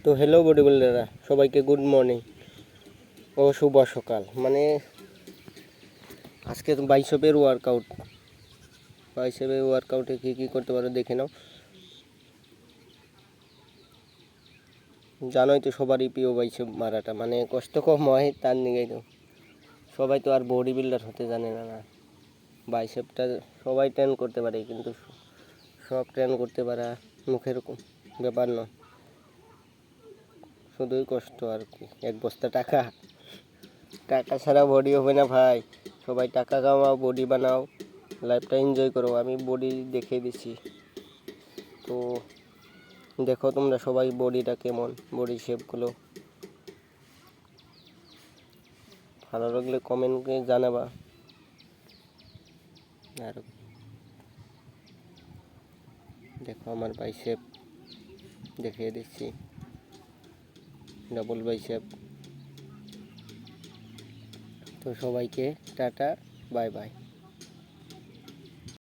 তো hello body বিল্ডাররা, সবাইকে good morning ও শুভ সকাল। মানে আজকে বাইসেপের ওয়ার্কআউটে কী কী করতে পারো দেখে নাও। জানোই তো সবারই প্রিয় বাইসেপ মারাটা, মানে কষ্ট কম হয় তার নিগেই তো। সবাই তো আর বডি বিল্ডার হতে জানে না। বাইসেপটা সবাই ট্রেন করতে পারে, কিন্তু সব ট্রেন করতে পারা মুখের ব্যাপার নয়, শুধুই কষ্ট আর কি। এক বস্তা টাকা ছাড়া বডি হবে না ভাই। সবাই টাকা কামাও, বডি বানাও, লাইফটা এনজয় করো। আমি বডি দেখিয়ে দিচ্ছি, তো দেখো তোমরা সবাই বডিটা কেমন, বডি শেপগুলো ভালো লাগলে কমেন্টে জানাবা। আর দেখো আমার বাইসেপ দেখিয়ে দিচ্ছি, ডাবল বাইসেপ। তো সবাইকে টাটা, বাই বাই।